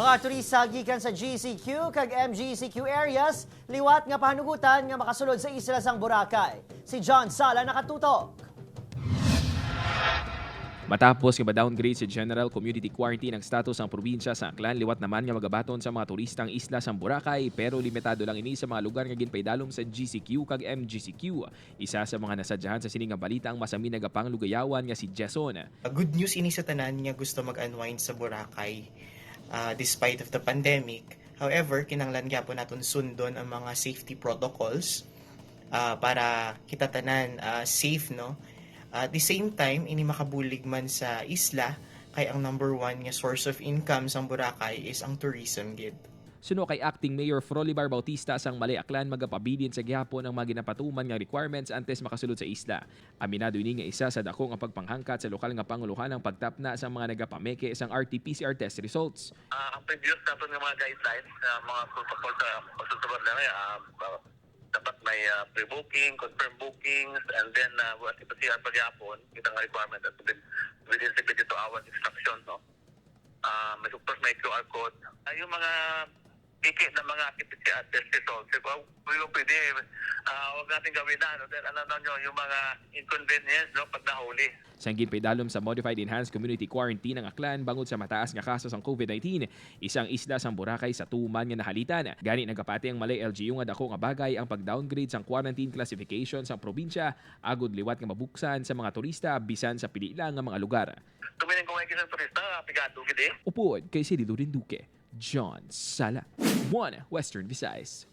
Mga turista gikan sa GCQ kag MGCQ areas liwat nga pahanugutan nga makasulod sa isla sang Boracay. Si John Sala nakatutok. Matapos nga ma-downgrade si General Community Quarantine ang status ng probinsya sa Aklan, liwat naman nga magabaton sa mga turistang isla sa Boracay, pero limitado lang ini sa mga lugar nga ginpaydalom sa GCQ kag MGCQ. Isa sa mga nasadyahan sa sining nga balita ang masami nagapang lugayawan nga si Jason. Good news ini sa tanan nga gusto mag-unwind sa Boracay despite of the pandemic. However, kinanglan gyapon naton sundon ang mga safety protocols para kita tanan safe, no? At the same time, ini makabulig man sa isla kay ang number one nga source of income sa Boracay is ang tourism gid. Suno kay Acting Mayor Frolibar Bautista sang Malay Aklan magapabilin sa gihapon ang mga ginapatuman nga requirements antes makasulod sa isla. Aminado ini nga isa sa dako nga pagpanghangkat sa lokal nga panguluhan ang pagtapna sa mga nagapameke sang RT-PCR test results. Ang previous natin ng mga guidelines, mga protocol sa pagsusunod lang dapat may pre-booking, confirm bookings, and then PCR pagyapon, kitang requirement at within 72 hours instruction, no? May of course may QR code. Yung mga ticket ng mga PCR test results, pwede, huwag natin gawin na, no? Then yung mga inconvenience, no, pag nahuli. Sanggin paydalom sa Modified Enhanced Community Quarantine ng Aklan bangod sa mataas nga kasos ng COVID-19, isang isla sang Boracay sa tuman nga nahalitan. Gani nagapati ang Malay LGU nga dako nga bagay ang pag-downgrade sang quarantine classification sa probinsya agud liwat nga mabuksan sa mga turista bisan sa pili lang nga mga lugar. Tumiling kung ay kisang turista, pigado gid eh. Upod kay Sililo Rinduque, John Sala, One Western Visayas.